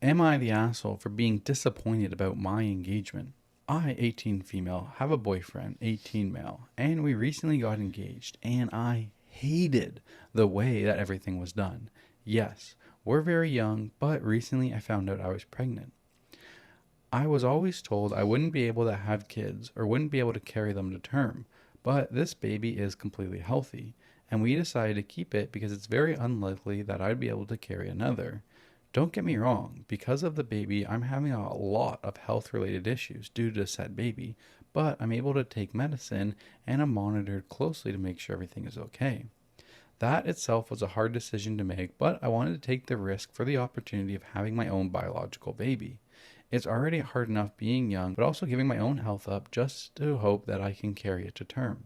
Am I the asshole for being disappointed about my engagement? I, 18 female, have a boyfriend, 18 male, and we recently got engaged, and I hated the way that everything was done. Yes, we're very young, but recently I found out I was pregnant. I was always told I wouldn't be able to have kids or wouldn't be able to carry them to term, but this baby is completely healthy, and we decided to keep it because it's very unlikely that I'd be able to carry another. Don't get me wrong, because of the baby, I'm having a lot of health related issues due to said baby, but I'm able to take medicine and I'm monitored closely to make sure everything is okay. That itself was a hard decision to make, but I wanted to take the risk for the opportunity of having my own biological baby. It's already hard enough being young, but also giving my own health up just to hope that I can carry it to term.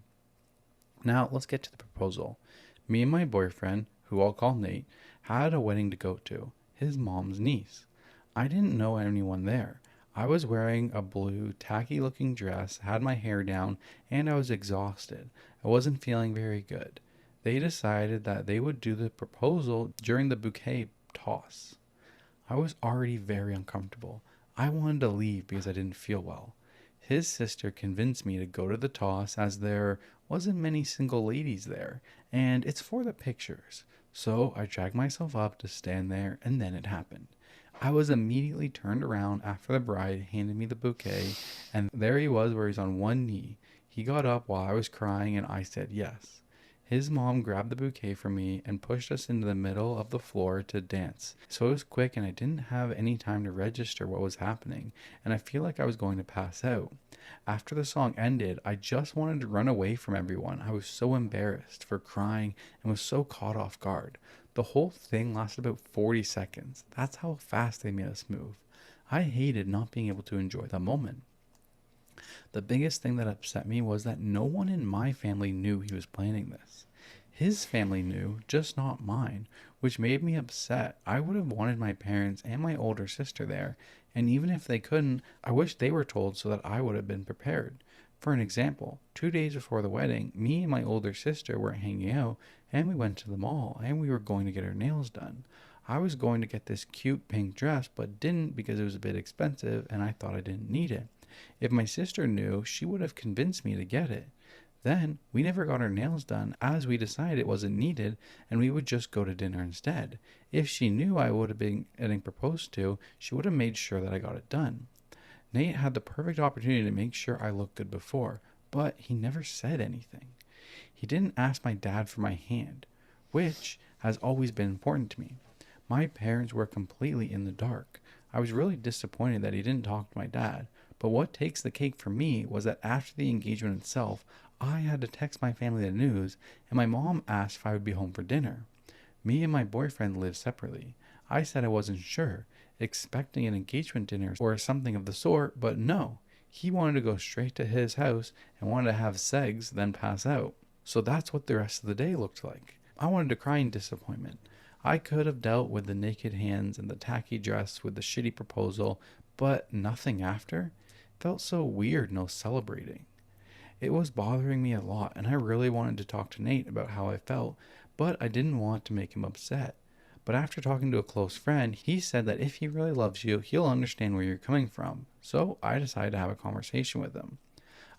Now, let's get to the proposal. Me and my boyfriend, who I'll call Nate, had a wedding to go to, his mom's niece. I didn't know anyone there. I was wearing a blue, tacky looking dress, had my hair down, and I was exhausted. I wasn't feeling very good. They decided that they would do the proposal during the bouquet toss. I was already very uncomfortable. I wanted to leave because I didn't feel well. His sister convinced me to go to the toss as there wasn't many single ladies there, and it's for the pictures. So I dragged myself up to stand there, and then it happened. I was immediately turned around after the bride handed me the bouquet, and there he was where he's on one knee. He got up while I was crying, and I said yes. His mom grabbed the bouquet from me and pushed us into the middle of the floor to dance. So it was quick and I didn't have any time to register what was happening, and I feel like I was going to pass out. After the song ended, I just wanted to run away from everyone. I was so embarrassed for crying and was so caught off guard. The whole thing lasted about 40 seconds. That's how fast they made us move. I hated not being able to enjoy the moment. The biggest thing that upset me was that no one in my family knew he was planning this. His family knew, just not mine, which made me upset. I would have wanted my parents and my older sister there, and even if they couldn't, I wish they were told so that I would have been prepared. For an example, 2 days before the wedding, me and my older sister were hanging out, and we went to the mall, and we were going to get our nails done. I was going to get this cute pink dress, but didn't because it was a bit expensive, and I thought I didn't need it. If my sister knew, she would have convinced me to get it. Then, we never got our nails done as we decided it wasn't needed and we would just go to dinner instead. If she knew I would have been getting proposed to, she would have made sure that I got it done. Nate had the perfect opportunity to make sure I looked good before, but he never said anything. He didn't ask my dad for my hand, which has always been important to me. My parents were completely in the dark. I was really disappointed that he didn't talk to my dad. But what takes the cake for me was that after the engagement itself, I had to text my family the news, and my mom asked if I would be home for dinner. Me and my boyfriend live separately. I said I wasn't sure, expecting an engagement dinner or something of the sort, but no. He wanted to go straight to his house and wanted to have segs, then pass out. So that's what the rest of the day looked like. I wanted to cry in disappointment. I could have dealt with the naked hands and the tacky dress with the shitty proposal, but nothing after? Felt so weird, no celebrating. It was bothering me a lot, and I really wanted to talk to Nate about how I felt, but I didn't want to make him upset. But after talking to a close friend, he said that if he really loves you, he'll understand where you're coming from. So I decided to have a conversation with him.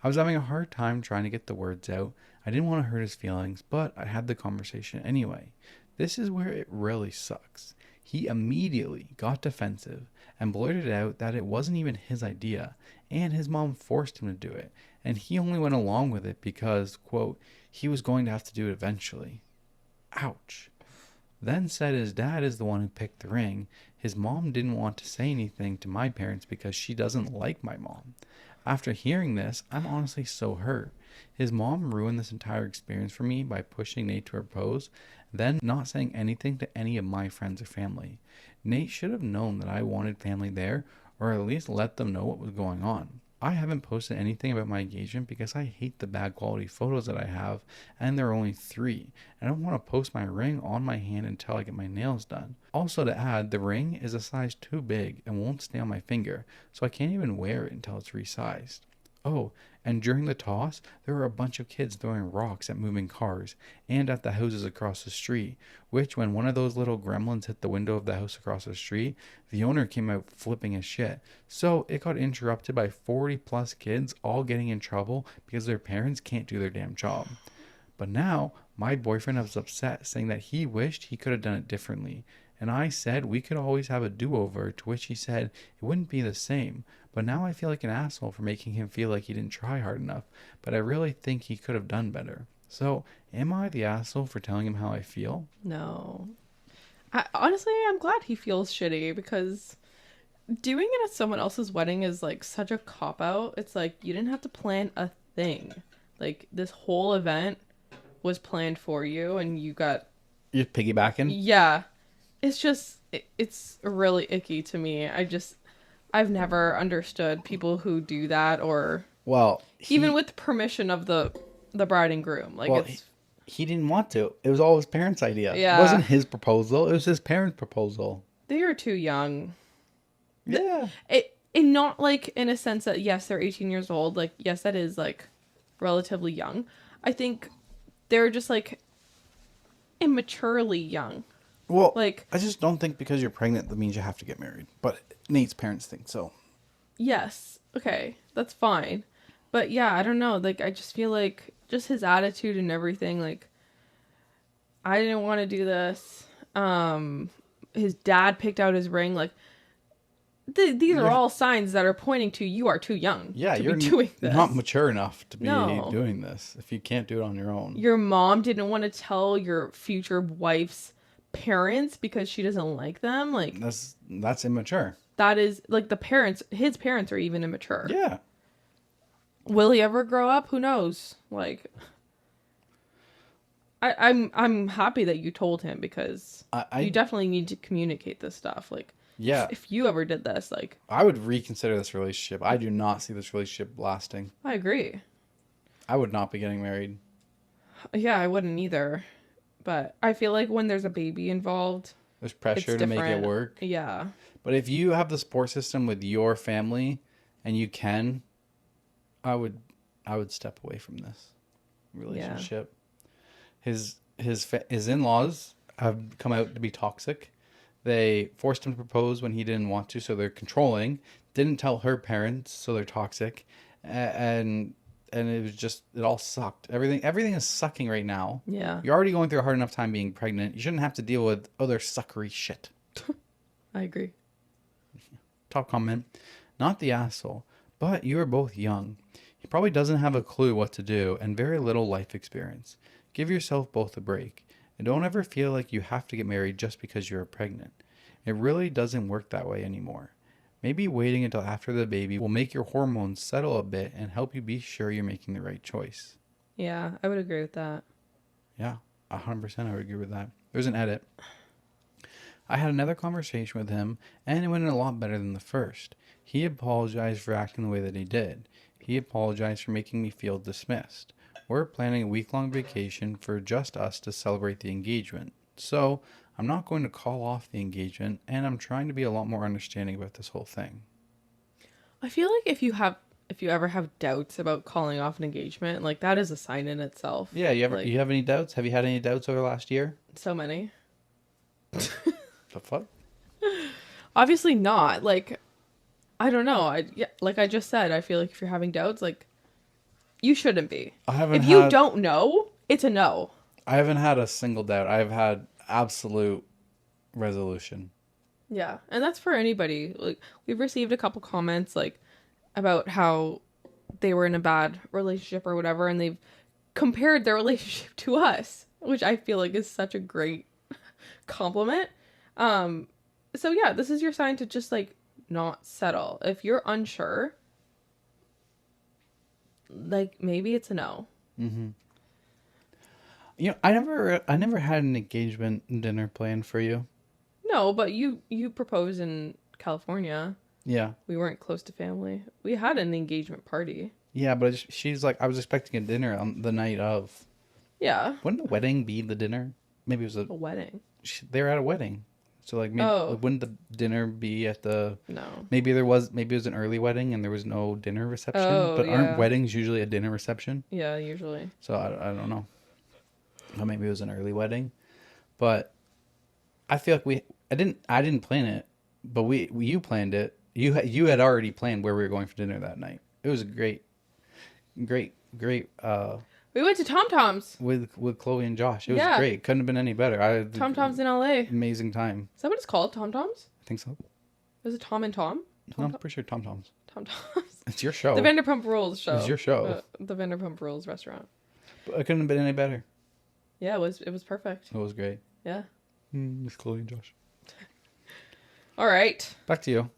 I was having a hard time trying to get the words out. I didn't want to hurt his feelings, but I had the conversation anyway. This is where it really sucks. He immediately got defensive and blurted out that it wasn't even his idea, and his mom forced him to do it, and he only went along with it because, quote, he was going to have to do it eventually. Ouch. Then said his dad is the one who picked the ring. His mom didn't want to say anything to my parents because she doesn't like my mom. After hearing this, I'm honestly so hurt. His mom ruined this entire experience for me by pushing Nate to propose, then not saying anything to any of my friends or family. Nate should have known that I wanted family there, or at least let them know what was going on. I haven't posted anything about my engagement because I hate the bad quality photos that I have, and there are only 3. I don't want to post my ring on my hand until I get my nails done. Also to add, the ring is a size too big and won't stay on my finger, so I can't even wear it until it's resized. Oh, and during the toss, there were a bunch of kids throwing rocks at moving cars and at the houses across the street, which when one of those little gremlins hit the window of the house across the street, the owner came out flipping his shit. So it got interrupted by 40 plus kids all getting in trouble because their parents can't do their damn job. But now, my boyfriend was upset, saying that he wished he could have done it differently. And I said we could always have a do-over, to which he said it wouldn't be the same. But now I feel like an asshole for making him feel like he didn't try hard enough. But I really think he could have done better. So, am I the asshole for telling him how I feel? No. Honestly, I'm glad he feels shitty, because doing it at someone else's wedding is like such a cop-out. It's like you didn't have to plan a thing. Like, this whole event was planned for you, and you got... You're piggybacking? Yeah. It's just, it's really icky to me. I've never understood people who do that, or... Well, even with permission of the bride and groom. Like, well, he didn't want to. It was all his parents' idea. Yeah. It wasn't his proposal. It was his parents' proposal. They are too young. Yeah. And not like in a sense that, yes, they're 18 years old. Like, yes, that is like relatively young. I think they're just like immaturely young. Well, like, I just don't think because you're pregnant that means you have to get married. But Nate's parents think so. Yes. Okay. That's fine. But yeah, I don't know. Like, I just feel like just his attitude and everything, like, I didn't want to do this. His dad picked out his ring. Like, these are all signs that are pointing to you are too young to be doing this. Not mature enough to be doing this if you can't do it on your own. Your mom didn't want to tell your future wife's parents because she doesn't like them. Like, that's immature. That is, like, his parents are even immature. Yeah. Will he ever grow up? Who knows? Like, I'm happy that you told him, because you definitely need to communicate this stuff. Like, yeah, if you ever did this, like, I would reconsider this relationship. I do not see this relationship lasting. I agree. I would not be getting married. Yeah, I wouldn't either. But I feel like when there's a baby involved, there's pressure to make it work. Yeah. But if you have the support system with your family and you can, I would step away from this relationship. Yeah. His in-laws have come out to be toxic. They forced him to propose when he didn't want to, so they're controlling. Didn't tell her parents, so they're toxic. And it was just, it all sucked. Everything is sucking right now. Yeah. You're already going through a hard enough time being pregnant. You shouldn't have to deal with other suckery shit. I agree. Top comment. Not the asshole, but you are both young. He probably doesn't have a clue what to do and very little life experience. Give yourself both a break. And don't ever feel like you have to get married just because you're pregnant. It really doesn't work that way anymore. Maybe waiting until after the baby will make your hormones settle a bit and help you be sure you're making the right choice. Yeah, I would agree with that. Yeah, 100% I would agree with that. There's an edit. I had another conversation with him, and it went a lot better than the first. He apologized for acting the way that he did. He apologized for making me feel dismissed. We're planning a week-long vacation for just us to celebrate the engagement. So, I'm not going to call off the engagement, and I'm trying to be a lot more understanding about this whole thing. I feel like if you ever have doubts about calling off an engagement, like, that is a sign in itself. Yeah, you have any doubts? Have you had any doubts over the last year? So many. The fuck? Obviously not. Like, I don't know. Like I just said, I feel like if you're having doubts, like, you shouldn't be. If you don't know, it's a no. I haven't had a single doubt. I've had absolute resolution. Yeah, and that's for anybody. Like, we've received a couple comments, like, about how they were in a bad relationship or whatever, and they've compared their relationship to us, which I feel like is such a great compliment. So yeah, this is your sign to just, like, not settle. If you're unsure, like, maybe it's a no. Mm-hmm. You know, I never had an engagement dinner planned for you. No, but you proposed in California. Yeah. We weren't close to family. We had an engagement party. Yeah, but she's like, I was expecting a dinner on the night of. Yeah. Wouldn't the wedding be the dinner? Maybe it was a wedding. They were at a wedding. So like maybe Oh. wouldn't the dinner be at the? No. Maybe it was an early wedding and there was no dinner reception. Oh, But yeah. aren't weddings usually a dinner reception? Yeah, usually. So I don't know. Or maybe it was an early wedding, but I feel like I didn't plan it, but you planned it. You had already planned where we were going for dinner that night. It was a great. We went to Tom Tom's. With Chloe and Josh. It was Yeah. great. Couldn't have been any better. Tom Tom's in LA. Amazing time. Is that what it's called? Tom Tom's? I think so. Is it Tom and Tom? No, I'm pretty sure Tom Tom's. Tom Tom's. It's your show. The Vanderpump Rules show. It's your show. The Vanderpump Rules restaurant. But it couldn't have been any better. Yeah, it was perfect. It was great. Yeah. With Chloe and Josh. All right. Back to you.